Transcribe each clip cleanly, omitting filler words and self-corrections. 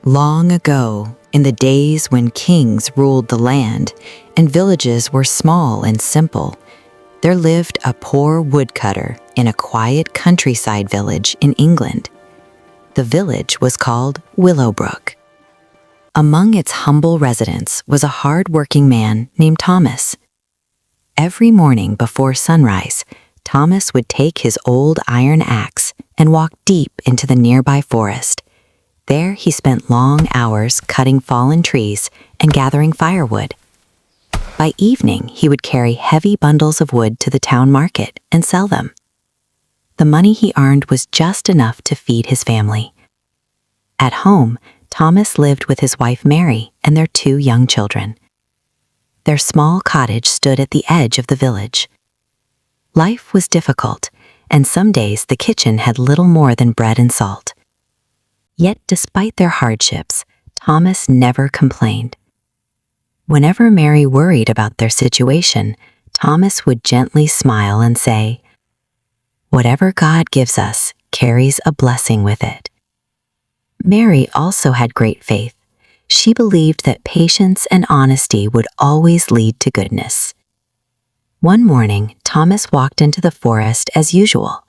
Long ago, in the days when kings ruled the land and villages were small and simple, there lived a poor woodcutter in a quiet countryside village in England. The village was called Willowbrook. Among its humble residents was a hard-working man named Thomas. Every morning before sunrise, Thomas would take his old iron axe and walk deep into the nearby forest. There he spent long hours cutting fallen trees and gathering firewood. By evening, he would carry heavy bundles of wood to the town market and sell them. The money he earned was just enough to feed his family. At home, Thomas lived with his wife Mary and their 2 young children. Their small cottage stood at the edge of the village. Life was difficult, and some days the kitchen had little more than bread and salt. Yet despite their hardships, Thomas never complained. Whenever Mary worried about their situation, Thomas would gently smile and say, "Whatever God gives us carries a blessing with it." Mary also had great faith. She believed that patience and honesty would always lead to goodness. One morning, Thomas walked into the forest as usual.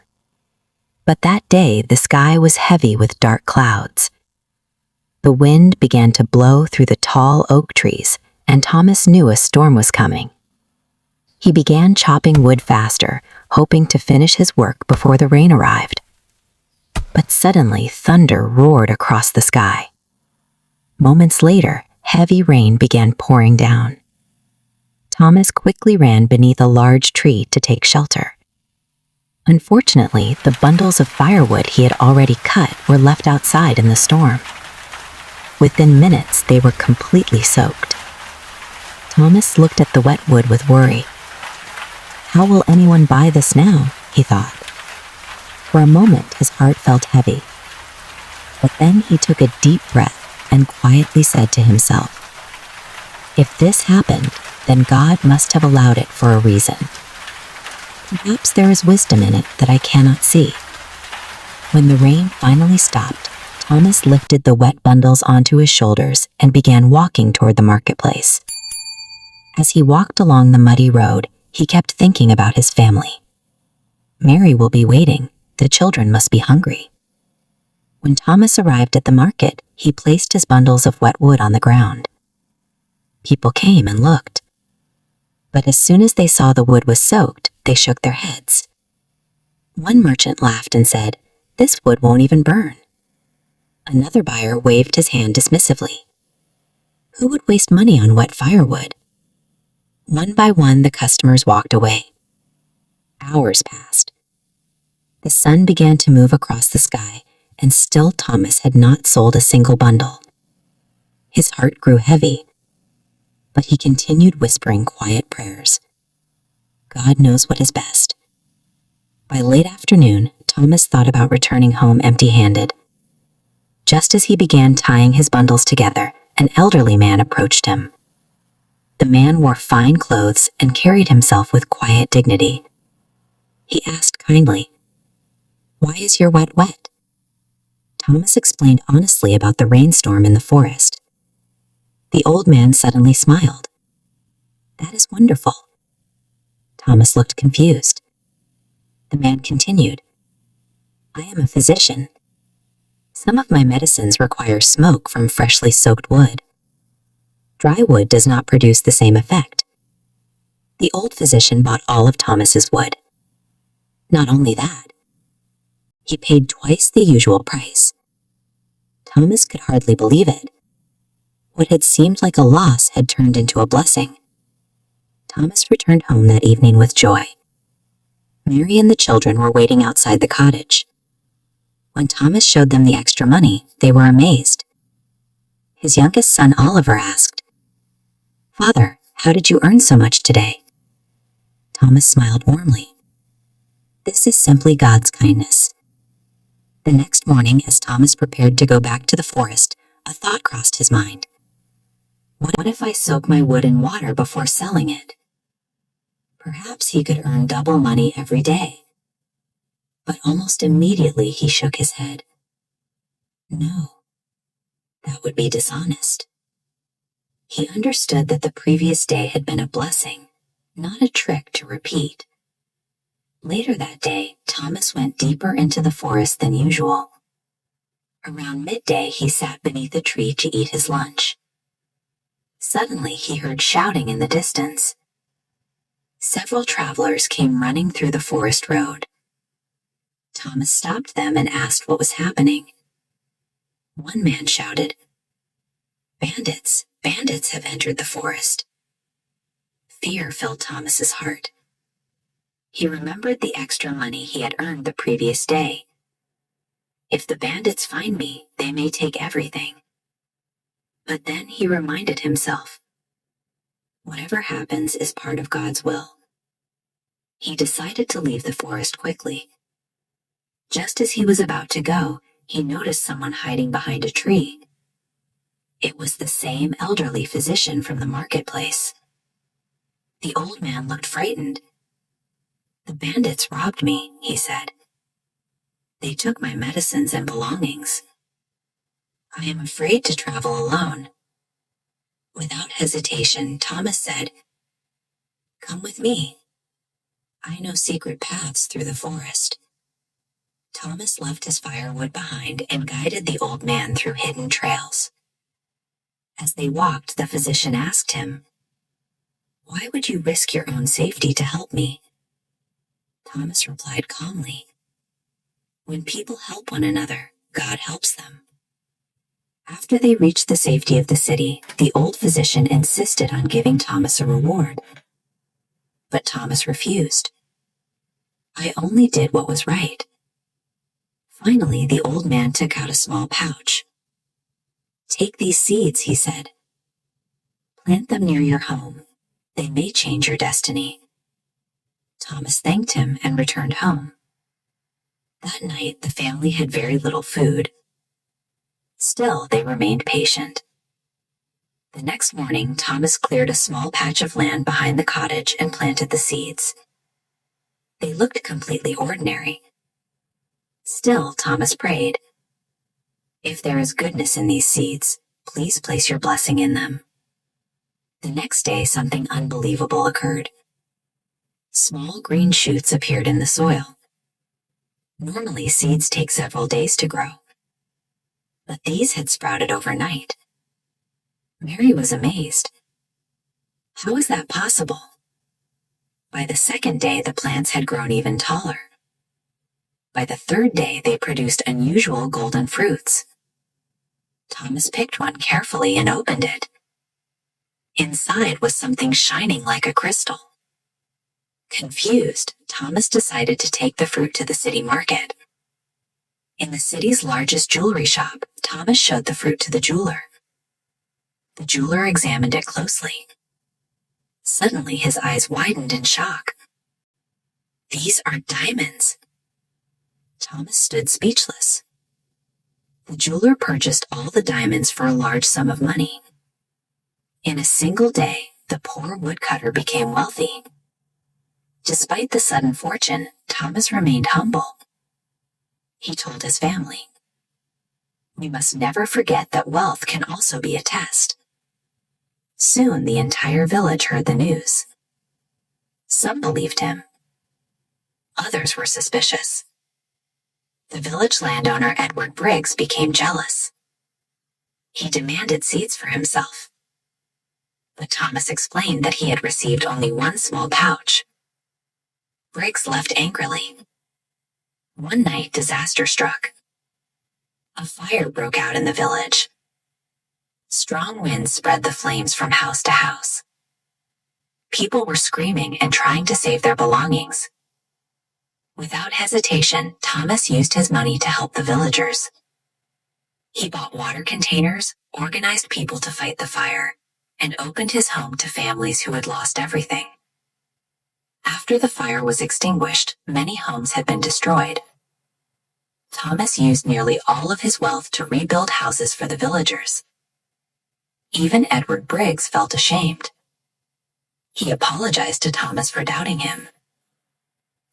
But that day, the sky was heavy with dark clouds. The wind began to blow through the tall oak trees, and Thomas knew a storm was coming. He began chopping wood faster, hoping to finish his work before the rain arrived. But suddenly, thunder roared across the sky. Moments later, heavy rain began pouring down. Thomas quickly ran beneath a large tree to take shelter. Unfortunately, the bundles of firewood he had already cut were left outside in the storm. Within minutes, they were completely soaked. Thomas looked at the wet wood with worry. "How will anyone buy this now?" he thought. For a moment, his heart felt heavy. But then he took a deep breath and quietly said to himself, "If this happened, then God must have allowed it for a reason. Perhaps there is wisdom in it that I cannot see." When the rain finally stopped, Thomas lifted the wet bundles onto his shoulders and began walking toward the marketplace. As he walked along the muddy road, he kept thinking about his family. Mary will be waiting. The children must be hungry. When Thomas arrived at the market, he placed his bundles of wet wood on the ground. People came and looked. But as soon as they saw the wood was soaked, they shook their heads. One merchant laughed and said, "This wood won't even burn." Another buyer waved his hand dismissively. Who would waste money on wet firewood? One by one, the customers walked away. Hours passed. The sun began to move across the sky, and still Thomas had not sold a single bundle. His heart grew heavy, but he continued whispering quiet prayers. God knows what is best. By late afternoon, Thomas thought about returning home empty-handed. Just as he began tying his bundles together, an elderly man approached him. The man wore fine clothes and carried himself with quiet dignity. He asked kindly, "Why is your wet?" Thomas explained honestly about the rainstorm in the forest. The old man suddenly smiled. "That is wonderful." Thomas looked confused. The man continued, "I am a physician. Some of my medicines require smoke from freshly soaked wood. Dry wood does not produce the same effect." The old physician bought all of Thomas's wood. Not only that, he paid twice the usual price. Thomas could hardly believe it. What had seemed like a loss had turned into a blessing. Thomas returned home that evening with joy. Mary and the children were waiting outside the cottage. When Thomas showed them the extra money, they were amazed. His youngest son Oliver asked, "Father, how did you earn so much today?" Thomas smiled warmly. "This is simply God's kindness." The next morning, as Thomas prepared to go back to the forest, a thought crossed his mind. What if I soak my wood in water before selling it? Perhaps he could earn double money every day. But almost immediately he shook his head. No, that that would be dishonest. He understood that the previous day had been a blessing, not a trick to repeat. Later that day, Thomas went deeper into the forest than usual. Around midday, he sat beneath a tree to eat his lunch. Suddenly, he heard shouting in the distance. Several travelers came running through the forest road. Thomas stopped them and asked what was happening. One man shouted, "Bandits! Bandits have entered the forest." Fear filled Thomas's heart. He remembered the extra money he had earned the previous day. If the bandits find me, they may take everything. But then he reminded himself, whatever happens is part of God's will. He decided to leave the forest quickly. Just as he was about to go, he noticed someone hiding behind a tree. It was the same elderly physician from the marketplace. The old man looked frightened. "The bandits robbed me," he said. "They took my medicines and belongings. I am afraid to travel alone." Without hesitation, Thomas said, "Come with me. I know secret paths through the forest." Thomas left his firewood behind and guided the old man through hidden trails. As they walked, the physician asked him, "Why would you risk your own safety to help me?" Thomas replied calmly, "When people help one another, God helps them." After they reached the safety of the city, the old physician insisted on giving Thomas a reward. But Thomas refused. "I only did what was right." Finally, the old man took out a small pouch. "Take these seeds," he said. "Plant them near your home. They may change your destiny." Thomas thanked him and returned home. That night, the family had very little food. Still, they remained patient. The next morning, Thomas cleared a small patch of land behind the cottage and planted the seeds. They looked completely ordinary. Still, Thomas prayed, "If there is goodness in these seeds, please place your blessing in them." The next day, something unbelievable occurred. Small green shoots appeared in the soil. Normally, seeds take several days to grow, but these had sprouted overnight. Mary was amazed. How was that possible? By the second day, the plants had grown even taller. By the third day, they produced unusual golden fruits. Thomas picked one carefully and opened it. Inside was something shining like a crystal. Confused, Thomas decided to take the fruit to the city market. In the city's largest jewelry shop, Thomas showed the fruit to the jeweler. The jeweler examined it closely. Suddenly, his eyes widened in shock. "These are diamonds." Thomas stood speechless. The jeweler purchased all the diamonds for a large sum of money. In a single day, the poor woodcutter became wealthy. Despite the sudden fortune, Thomas remained humble. He told his family, "We must never forget that wealth can also be a test." Soon the entire village heard the news. Some believed him. Others were suspicious. The village landowner Edward Briggs became jealous. He demanded seeds for himself. But Thomas explained that he had received only one small pouch. Briggs left angrily. One night, disaster struck. A fire broke out in the village. Strong winds spread the flames from house to house. People were screaming and trying to save their belongings. Without hesitation, Thomas used his money to help the villagers. He bought water containers, organized people to fight the fire, and opened his home to families who had lost everything. After the fire was extinguished, many homes had been destroyed. Thomas used nearly all of his wealth to rebuild houses for the villagers. Even Edward Briggs felt ashamed. He apologized to Thomas for doubting him.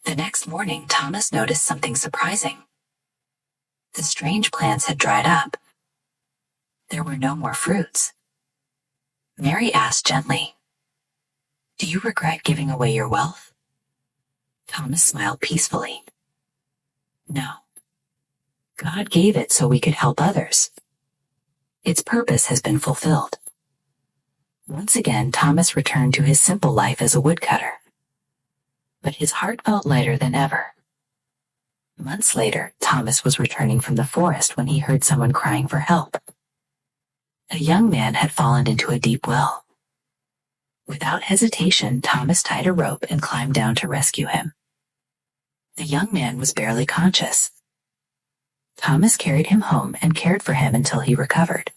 The next morning, Thomas noticed something surprising. The strange plants had dried up. There were no more fruits. Mary asked gently, "Do you regret giving away your wealth?" Thomas smiled peacefully. "No. God gave it so we could help others. Its purpose has been fulfilled." Once again, Thomas returned to his simple life as a woodcutter. But his heart felt lighter than ever. Months later, Thomas was returning from the forest when he heard someone crying for help. A young man had fallen into a deep well. Without hesitation, Thomas tied a rope and climbed down to rescue him. The young man was barely conscious. Thomas carried him home and cared for him until he recovered.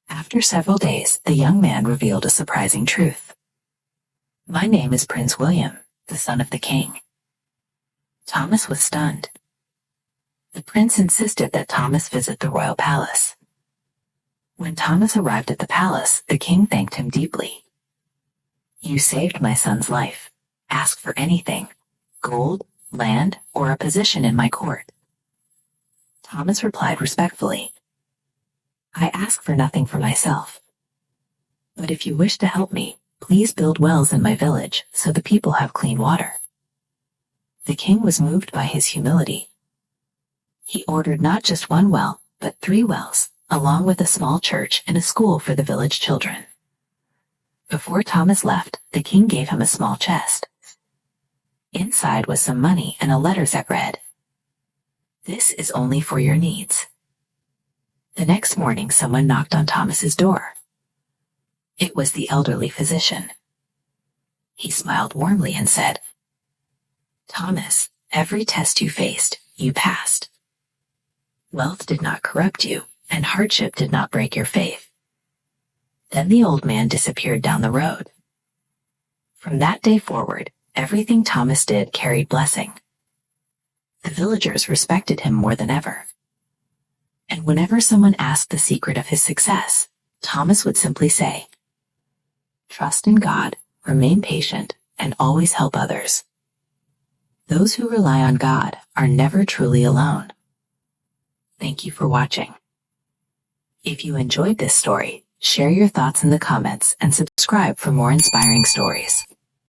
After several days, the young man revealed a surprising truth. "My name is Prince William, the son of the king." Thomas was stunned. The prince insisted that Thomas visit the royal palace. When Thomas arrived at the palace, the king thanked him deeply. "You saved my son's life. Ask for anything: gold, land, or a position in my court." Thomas replied respectfully, "I ask for nothing for myself. But if you wish to help me, please build wells in my village so the people have clean water." The king was moved by his humility. He ordered not just one well, but 3 wells, along with a small church and a school for the village children. Before Thomas left, the king gave him a small chest. Inside was some money and a letter that read, "This is only for your needs." The next morning, someone knocked on Thomas's door. It was the elderly physician. He smiled warmly and said, "Thomas, every test you faced, you passed. Wealth did not corrupt you, and hardship did not break your faith." Then the old man disappeared down the road. From that day forward, everything Thomas did carried blessing. The villagers respected him more than ever. And whenever someone asked the secret of his success, Thomas would simply say, "Trust in God, remain patient, and always help others. Those who rely on God are never truly alone." Thank you for watching. If you enjoyed this story, share your thoughts in the comments and subscribe for more inspiring stories.